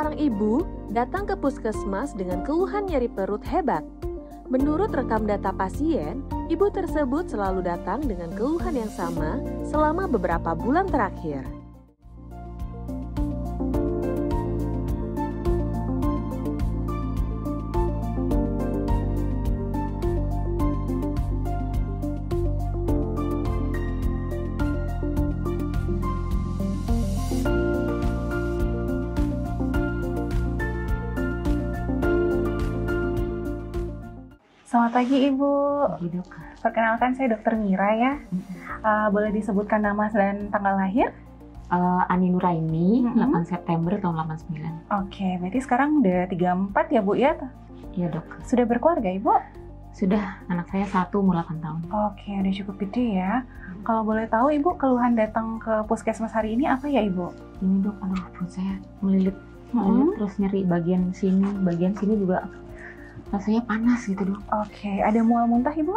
Seorang ibu datang ke puskesmas dengan keluhan nyeri perut hebat. Menurut rekam data pasien, ibu tersebut selalu datang dengan keluhan yang sama selama beberapa bulan terakhir. Selamat pagi Ibu. Pagi, Dok. Perkenalkan saya Dokter Mira ya. Boleh disebutkan nama dan tanggal lahir? Ani Nuraini, 8 September tahun 89. Oke, berarti sekarang udah 34 ya Bu ya? Iya, Dok. Sudah berkeluarga Ibu? Sudah, anak saya 1 umur 8 tahun. Oke, udah cukup gede ya. Kalau boleh tahu Ibu keluhan datang ke puskesmas hari ini apa ya Ibu? Ini, Dok, aduh perut saya melilit terus nyeri bagian sini juga rasanya panas gitu, Dok. Oke, ada mual muntah Ibu?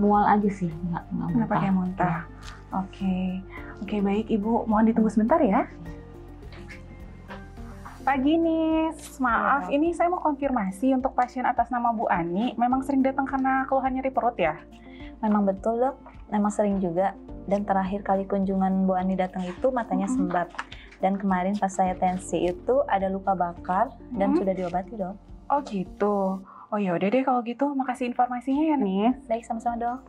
Mual aja sih, nggak Nggak pakai muntah. Oke, baik Ibu, mohon ditunggu sebentar ya. Pagi nih, maaf, ini saya mau konfirmasi untuk pasien atas nama Bu Ani, memang sering datang karena keluhan nyeri perut ya? Memang betul Dok, memang sering juga. Dan terakhir kali kunjungan Bu Ani datang itu matanya sembab. Dan kemarin pas saya tensi itu ada luka bakar dan sudah diobati Dok. Oh gitu. Oh ya udah deh kalau gitu, makasih informasinya ya nih. Baik, sama-sama Dok.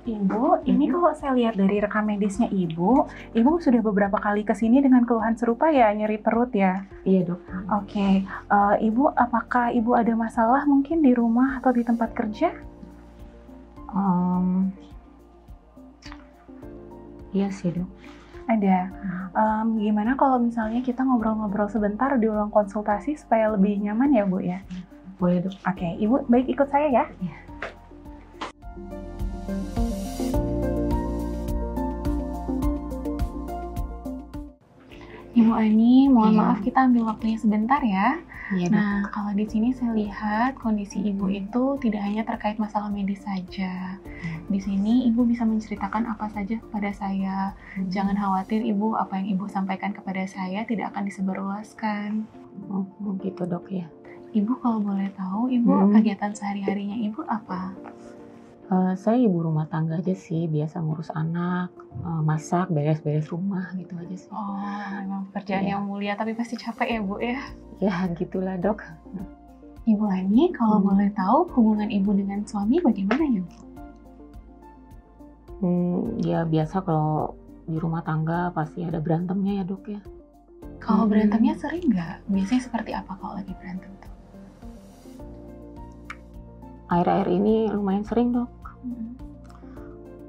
Ibu, ini kalau saya lihat dari rekam medisnya Ibu sudah beberapa kali kesini dengan keluhan serupa ya, nyeri perut ya? Iya, Dok. Oke, Ibu, apakah Ibu ada masalah mungkin di rumah atau di tempat kerja? Iya sih, Dok. Ada. Gimana kalau misalnya kita ngobrol-ngobrol sebentar di ruang konsultasi supaya lebih nyaman ya Bu ya? Boleh, Dok. Oke, Ibu baik ikut saya ya. Iya. Ibu Ani, mohon Iya. maaf kita ambil waktunya sebentar ya. Iya, Dok. Nah, kalau di sini saya lihat kondisi Ibu itu tidak hanya terkait masalah medis saja. Di sini Ibu bisa menceritakan apa saja kepada saya. Jangan khawatir Ibu, apa yang Ibu sampaikan kepada saya tidak akan disebarluaskan. Oh, gitu, Dok ya. Ibu kalau boleh tahu, Ibu kegiatan sehari-harinya Ibu apa? Saya ibu rumah tangga aja sih, biasa ngurus anak, masak, beres-beres rumah gitu aja sih. Oh, memang pekerjaan yang mulia tapi pasti capek ya Bu ya? Ya, gitulah, Dok. Ibu Ani, kalau boleh tahu hubungan Ibu dengan suami bagaimana ya Bu? Ya biasa kalau di rumah tangga pasti ada berantemnya ya, Dok ya. Kalau berantemnya sering nggak? Biasanya seperti apa kalau lagi berantem tuh? Akhir-akhir ini lumayan sering, Dok.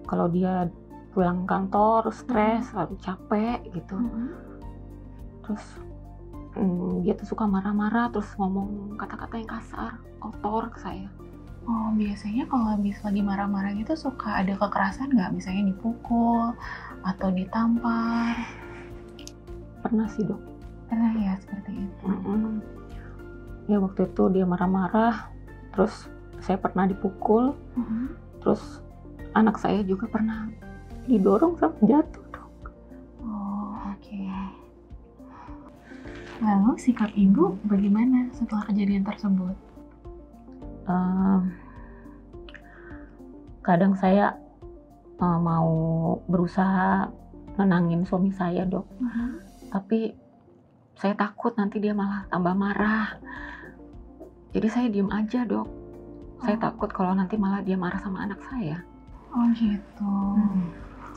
Kalau dia pulang kantor stres, lalu capek gitu. Terus dia tuh suka marah-marah, terus ngomong kata-kata yang kasar, kotor ke saya. Oh, biasanya kalau habis lagi marah-marah gitu suka ada kekerasan nggak? Misalnya dipukul atau ditampar? Pernah sih, Dok. Pernah ya seperti itu? Ya waktu itu dia marah-marah, terus saya pernah dipukul, terus anak saya juga pernah didorong sampai jatuh, Dok. Oh, oke. Lalu sikap Ibu bagaimana setelah kejadian tersebut? Kadang saya mau berusaha nenangin suami saya, Dok. Tapi saya takut nanti dia malah tambah marah. Jadi saya diem aja, Dok. Saya takut kalau nanti malah dia marah sama anak saya. Oh gitu.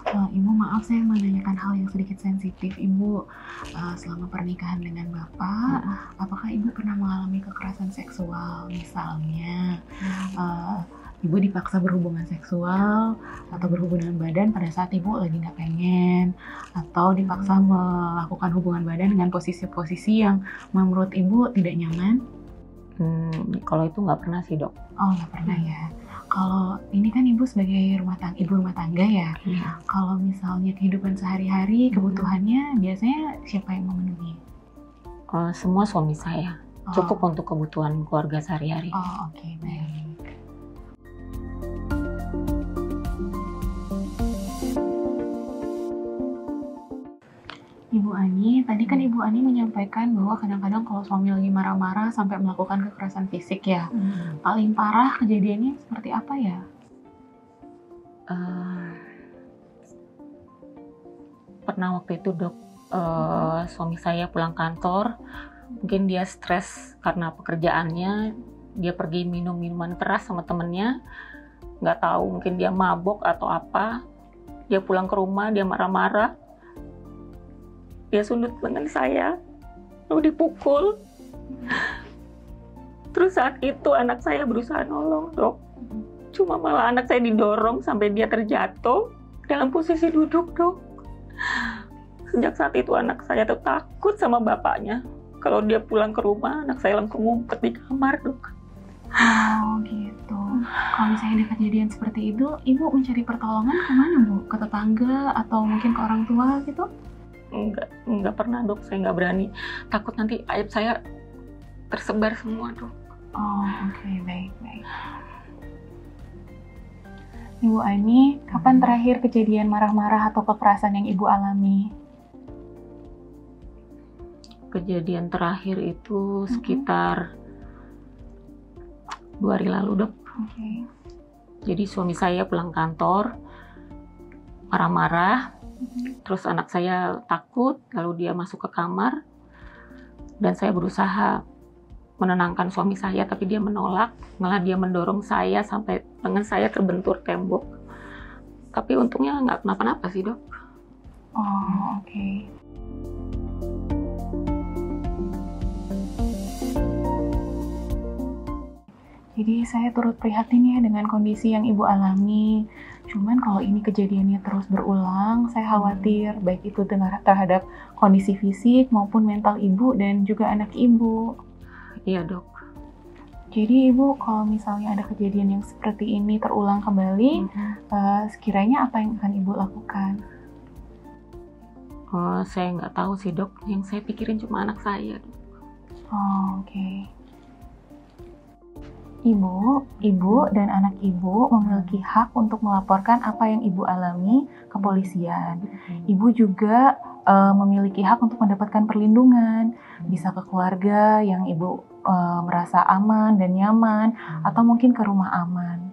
Ibu maaf saya menanyakan hal yang sedikit sensitif. Ibu selama pernikahan dengan Bapak, apakah Ibu pernah mengalami kekerasan seksual? Misalnya Ibu dipaksa berhubungan seksual atau berhubungan badan pada saat Ibu lagi nggak pengen, atau dipaksa melakukan hubungan badan dengan posisi-posisi yang menurut Ibu tidak nyaman? Kalau itu nggak pernah sih, Dok. Oh, nggak pernah ya. Kalau ini kan Ibu sebagai ibu rumah tangga ya. Kalau misalnya kehidupan sehari-hari, kebutuhannya biasanya siapa yang memenuhi? Semua suami saya. Cukup untuk kebutuhan keluarga sehari-hari. Oh, oke, baik. Ani, tadi kan Ibu Ani menyampaikan bahwa kadang-kadang kalau suami lagi marah-marah sampai melakukan kekerasan fisik ya. Paling parah kejadiannya seperti apa ya? Pernah waktu itu dok, suami saya pulang kantor, mungkin dia stres karena pekerjaannya, dia pergi minum minuman keras sama temennya, nggak tahu mungkin dia mabok atau apa, dia pulang ke rumah dia marah-marah, dia sundut lengan saya, lalu dipukul. Terus saat itu anak saya berusaha nolong dok, cuma malah anak saya didorong sampai dia terjatuh dalam posisi duduk dok. Sejak saat itu anak saya tuh takut sama bapaknya. Kalau dia pulang ke rumah, anak saya langsung ngumpet di kamar dok. Oh gitu. Kalau misalnya ada kejadian seperti itu, Ibu mencari pertolongan kemana Bu? Ke tetangga atau mungkin ke orang tua gitu? Enggak pernah dok, saya nggak berani. Takut nanti aib saya tersebar semua dok. Oh oke, baik. Ibu Ani, kapan terakhir kejadian marah-marah atau kekerasan yang Ibu alami? Kejadian terakhir itu sekitar 2 hari lalu dok. Oke. Jadi suami saya pulang kantor marah-marah, terus anak saya takut, lalu dia masuk ke kamar dan saya berusaha menenangkan suami saya, tapi dia menolak, malah dia mendorong saya sampai lengan saya terbentur tembok. Tapi untungnya nggak kenapa-napa sih dok. Oh oke. Jadi saya turut prihatin ya dengan kondisi yang Ibu alami. Cuman kalau ini kejadiannya terus berulang, saya khawatir baik itu terhadap kondisi fisik maupun mental Ibu dan juga anak Ibu. Iya dok. Jadi Ibu, kalau misalnya ada kejadian yang seperti ini terulang kembali, sekiranya apa yang akan Ibu lakukan? Saya nggak tahu sih dok, yang saya pikirin cuma anak saya dok. Oh, oke. Ibu dan anak Ibu memiliki hak untuk melaporkan apa yang Ibu alami ke polisian. Ibu juga memiliki hak untuk mendapatkan perlindungan, bisa ke keluarga yang Ibu merasa aman dan nyaman, atau mungkin ke rumah aman.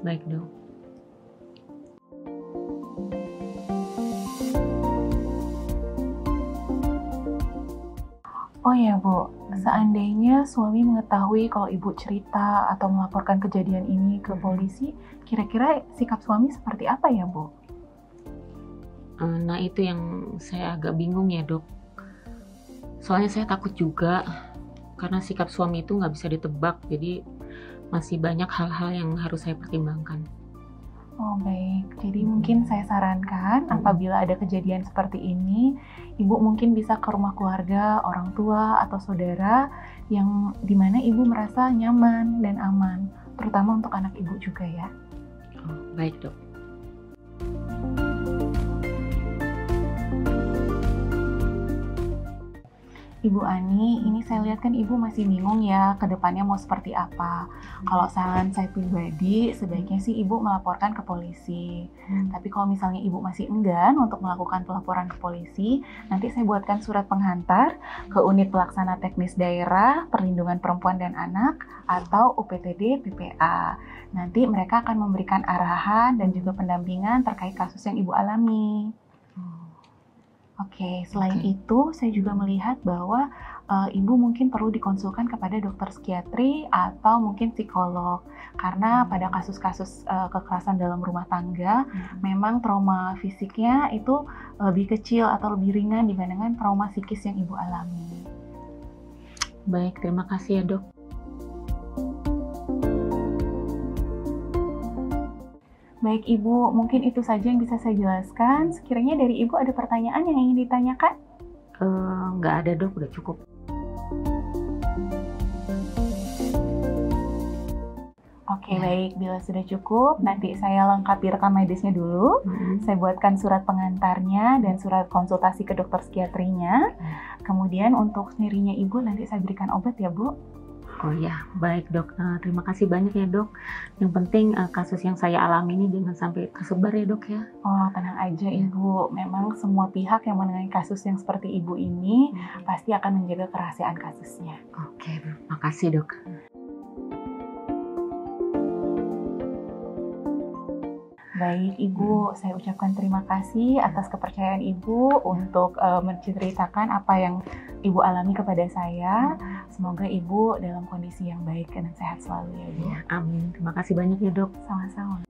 Baik dok. Oh ya Bu, seandainya suami mengetahui kalau Ibu cerita atau melaporkan kejadian ini ke polisi, kira-kira sikap suami seperti apa ya Bu? Nah itu yang saya agak bingung ya dok. Soalnya saya takut juga, karena sikap suami itu nggak bisa ditebak, jadi masih banyak hal-hal yang harus saya pertimbangkan. Oh baik, jadi mungkin saya sarankan apabila ada kejadian seperti ini, Ibu mungkin bisa ke rumah keluarga, orang tua, atau saudara yang dimana Ibu merasa nyaman dan aman, terutama untuk anak Ibu juga ya. Oh, baik dok. Ibu Ani, ini saya lihat kan Ibu masih bingung ya ke depannya mau seperti apa. Kalau saran saya pribadi, sebaiknya sih Ibu melaporkan ke polisi. Tapi kalau misalnya Ibu masih enggan untuk melakukan pelaporan ke polisi, nanti saya buatkan surat penghantar ke Unit Pelaksana Teknis Daerah Perlindungan Perempuan dan Anak atau UPTD PPA. Nanti mereka akan memberikan arahan dan juga pendampingan terkait kasus yang Ibu alami. Oke, selain itu saya juga melihat bahwa Ibu mungkin perlu dikonsulkan kepada dokter psikiatri atau mungkin psikolog. Karena pada kasus-kasus kekerasan dalam rumah tangga, memang trauma fisiknya itu lebih kecil atau lebih ringan dibandingkan trauma psikis yang Ibu alami. Baik, terima kasih ya dok. Baik Ibu, mungkin itu saja yang bisa saya jelaskan. Sekiranya dari Ibu ada pertanyaan yang ingin ditanyakan? Nggak ada dok, udah cukup. Oke, baik. Bila sudah cukup, nanti saya lengkapi rekam medisnya dulu. Saya buatkan surat pengantarnya dan surat konsultasi ke dokter psikiatrinya. Kemudian untuk nyerinya Ibu nanti saya berikan obat ya Bu. Oh ya, baik dok. Terima kasih banyak ya dok. Yang penting kasus yang saya alami ini jangan sampai tersebar ya dok ya. Oh, tenang aja Ibu. Memang semua pihak yang menangani kasus yang seperti Ibu ini pasti akan menjaga kerahasiaan kasusnya. Oke, makasih dok. Baik Ibu, saya ucapkan terima kasih atas kepercayaan Ibu untuk menceritakan apa yang Ibu alami kepada saya. Semoga Ibu dalam kondisi yang baik dan sehat selalu ya Ibu. Ya, amin. Terima kasih banyak ya dok. Sama-sama.